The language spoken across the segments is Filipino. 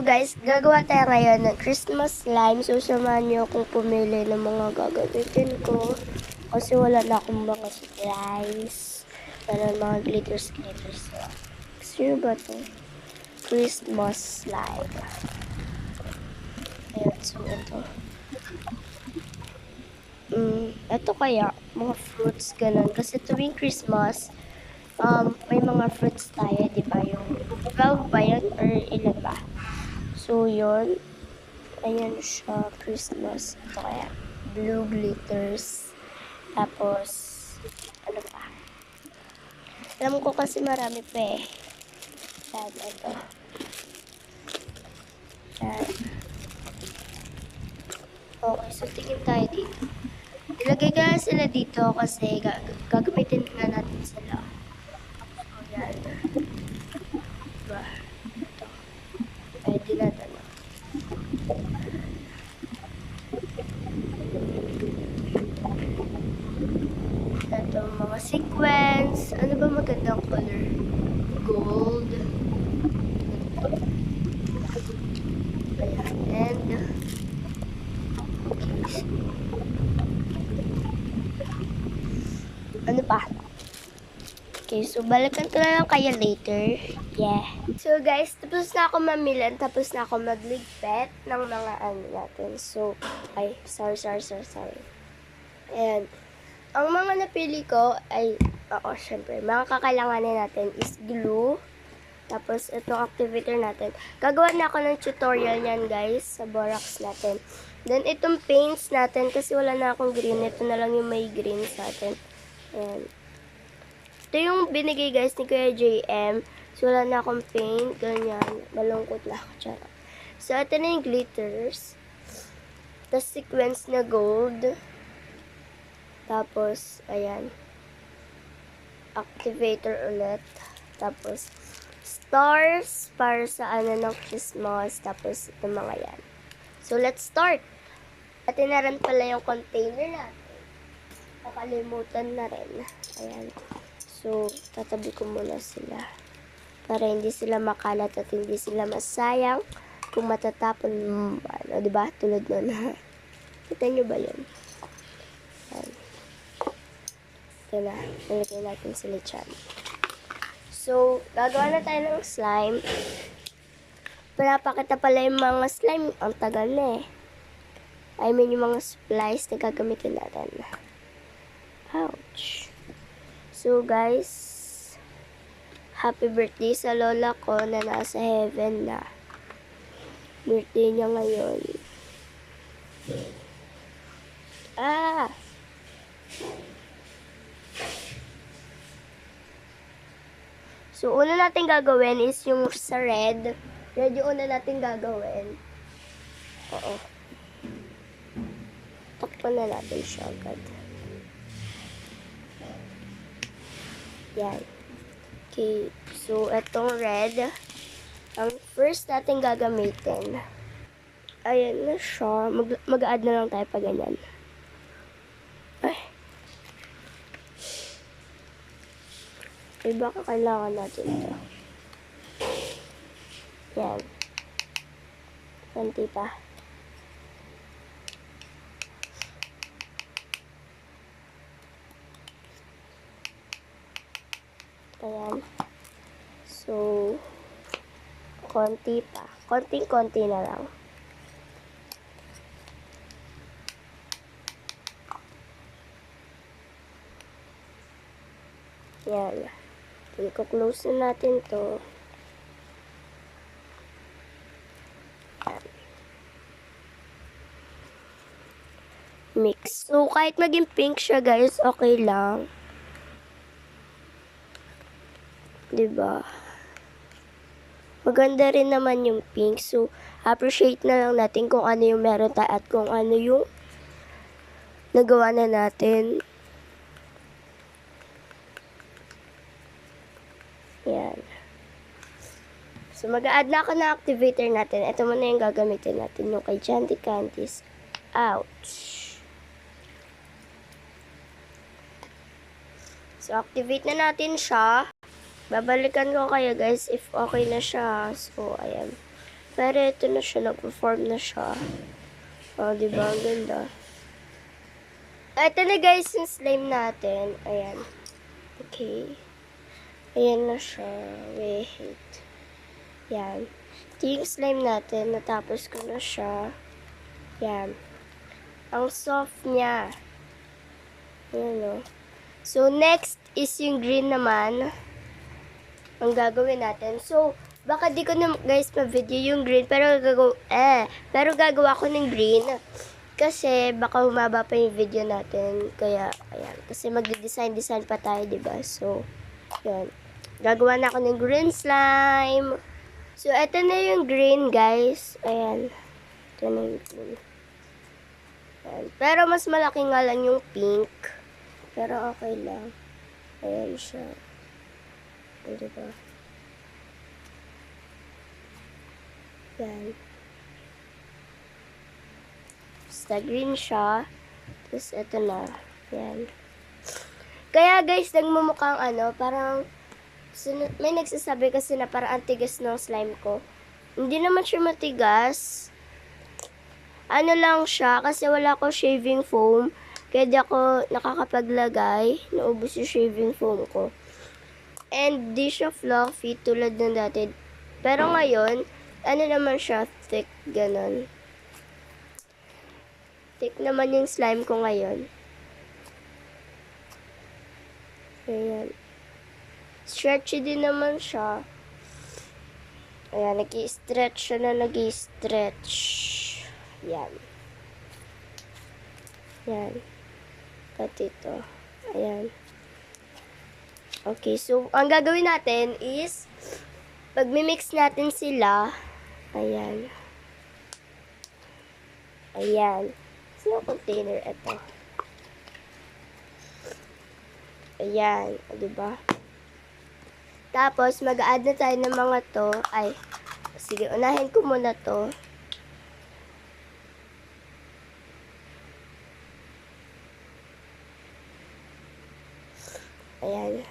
guys, gagawa tayo ngayon ng Christmas slime. So samahan niyo akong pumili ng mga gagamitin ko. Kasi wala na akong mga supplies. Wala mga glitters. Gusto niyo ba ito? Christmas slime. Ayan, so ito. Ito kaya, mga fruits, ganun. Kasi tuwing Christmas, may mga fruits tayo, di ba? Yung 12 ba yan? Or ilan ba? So, yun. Ayan siya, Christmas. Ito kaya, blue glitters. Tapos, ano pa? Alam ko kasi marami pa eh. Yan, ito. Yan. Okay, so tingin tayo dito. Ilagay ka sila dito kasi gagamitin nga natin sila. So, yan. Diba? Ito. Pwede na ito. Ito, mga sequence. Ano ba magandang color? Gold. Ayan. And, okay. Ano pa? Okay, so balikan ko na lang kayo later. Yeah. So guys, tapos na ako mamilan, tapos na ako magligpit ng mga ano natin. So, ay, sorry. Ayan. Ang mga napili ko ay, syempre, mga kakailanganin natin is glue. Tapos, itong activator natin. Gagawa na ako ng tutorial niyan, guys, sa borax natin. Then, itong paints natin, kasi wala na akong green. Ito na lang yung may green sa atin. Ayan. Ito yung binigay, guys, ni Kuya JM. So, wala na akong paint. Ganyan. Malungkot na ako. Charot. So, ito na yung glitters. Tapos, sequence na gold. Tapos, ayan. Activator ulit. Tapos, stars para sa ano ng Christmas. Tapos, ito mga yan. So, let's start. At tinaran pala yung container natin. Nakalimutan na rin. Ayan. So, tatabi ko muna sila. Para hindi sila makalat at hindi sila masayang kung matatapon. Ano, diba? Tulad nun. Kita nyo ba yun? Ayan. Ito na. Nalagay natin sila dyan. So, gagawa na tayo ng slime. Pinapakita pala yung mga slime. Ang tagal na eh. I mean, yung mga supplies na gagamitin natin. Ouch. So, guys, happy birthday sa lola ko na nasa heaven na. Birthday niya ngayon. So, una natin gagawin is yung sa red. Red yung una natin gagawin. Oo. Takpan na natin siya agad. Yan. Okay. So, itong red, ang first natin gagamitin. Ayan na siya. Mag-add na lang tayo pa ganyan. Ay. Baka kailangan natin ito. Yan. Konti pa. Ayan. So, konti pa. Konting-konti na lang. Yan. I-close na natin to. Yan. Mix. So, kahit maging pink siya, guys, okay lang. Diba? Maganda rin naman yung pink. So, appreciate na lang natin kung ano yung meron tayo at kung ano yung nagawa na natin. Yan. So, mag-a-add na ako ng activator natin. Ito muna yung gagamitin natin. Yung kay Janty Candies. Ouch. So, activate na natin siya. Babalikan ko kayo guys if okay na siya. So, ayan. Pero ito na siya, nag-perform na siya. O, diba? Ang ganda. Ito na guys, yung slime natin. Ayan. Okay. Ayan na siya. Wait. Yan. Ito yung slime natin. Natapos ko na siya. Yan. Ang soft niya. Ayan o. So, next is yung green naman. Ang gagawin natin. So, baka di ko na guys pa-video yung green. Pero gagawa ko ng green. Kasi baka humaba pa yung video natin. Kaya, ayan. Kasi mag-design pa tayo, diba? So, yan. Gagawa na ako ng green slime. So, ito na yung green, guys. Ayan. Ito na yung green. Ayan. Pero mas malaki nga lang yung pink. Pero okay lang. Ayan siya. Ayan, diba? Ayan. Basta green siya. Tapos, ito na. Ayan. Kaya, guys, nagmumukhang parang may nagsasabi kasi na parang antigas ng slime ko. Hindi naman siya matigas. Ano lang siya, kasi wala ko shaving foam. Kaya di ako nakakapaglagay. Naubos yung shaving foam ko. And di siya fluffy tulad ng dati. Pero ngayon, naman siya, thick, ganon. Thick naman yung slime ko ngayon. Ayan. Stretchy din naman siya. Ayan, nag-i-stretch siya na nag-i-stretch. Yan. Yan. Pati ito. Ayan. Okay, so, ang gagawin natin is, pag-mix natin sila, ayan. Ayan. So, container, ito. Ayan, diba? Tapos, mag-add na tayo ng mga to. Ay, sige, unahin ko muna to. Ayan.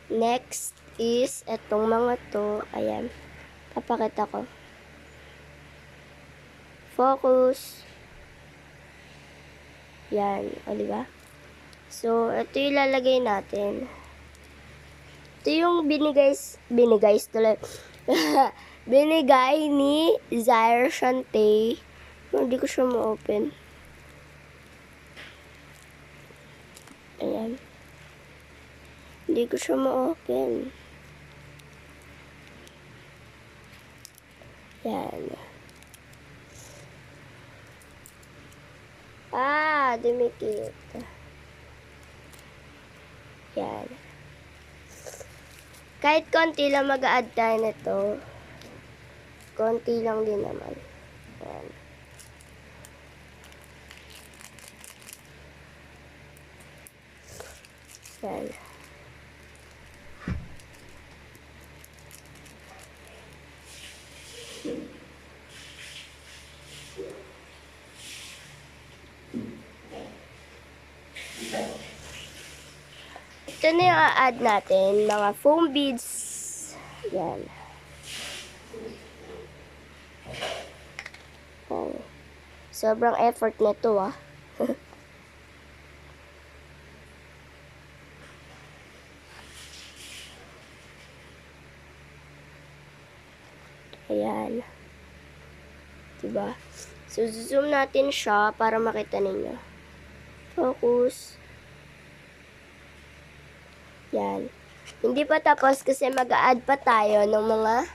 Next is, etong mga to. Ayan. Papakita ko. Focus. Yan. O, diba? So, ito yung ilalagay natin. Ito yung binigay ni Zaire Shante. Hindi ko siya ma-open. Ayan. Hindi ko siya ma-open. Yan. Dumikit. Yan. Kahit konti lang mag-a-add tayo nito. Konti lang din naman. Yan. Yan. Ito na yung a-add natin, mga foam beads. Yan. Oh. Sobrang effort na ito, Ayan. Diba? So, zoom natin siya para makita ninyo. Focus. Yan. Hindi pa tapos kasi mag-a-add pa tayo ng mga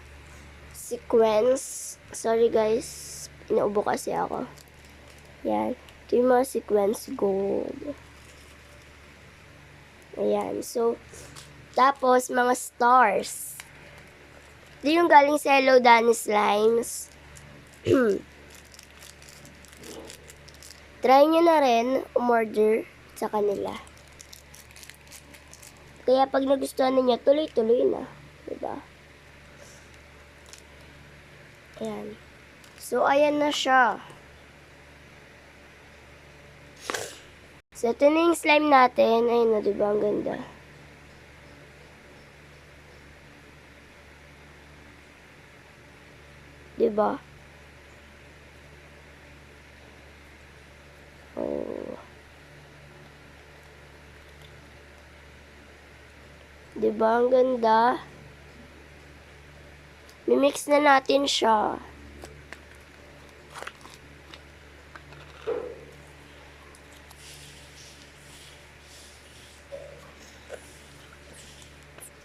sequence. Sorry guys, inuubo kasi ako. Yan. Ito yung mga sequence gold. Ayan. So, tapos mga stars. Ito yung galing sa Hello Danny Slimes. Try nyo na rin umorder sa kanila. Kaya pag nagustuhan niya, tuloy-tuloy na. Diba? Ayan. So, ayan na siya. So, ito na yung slime natin. Ayun na, diba? Ang ganda. 'Di ba? Oh. 'Di ba ang ganda? Mimix na natin siya.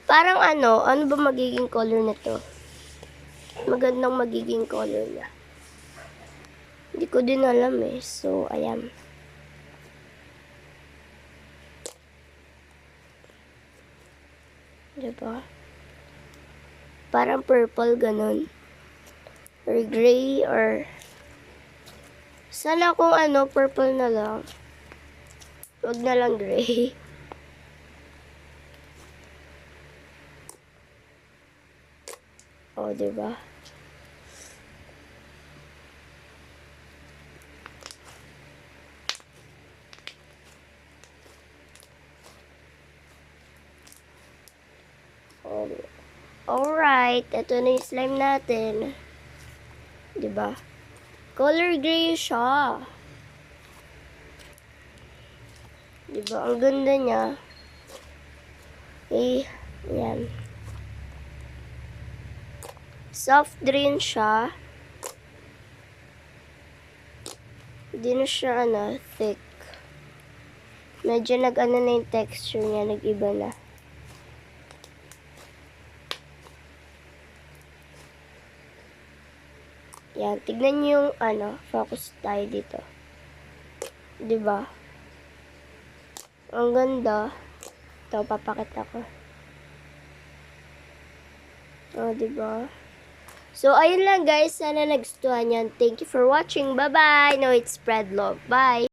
Parang ano ba magiging color nito? Magandang magiging color niya. Hindi ko din alam eh. So, ayan. Diba? Parang purple, ganun. Or gray, or... Sana kung purple na lang. Huwag na lang gray. O, diba? Alright, ito na yung slime natin. Diba? Color gray siya. Diba? Ang ganda niya. Eh, yan. Soft green siya. Hindi na siya, thick. Medyo nag-ano na yung texture niya, nag-iba na. Yan, tignan niyo yung focus tayo dito. 'Di ba? Ang ganda. Ito, papakita ko. Oh, 'di ba? So, ayun lang guys. Sana nagustuhan yan. Thank you for watching. Bye-bye. Now it's spread love. Bye.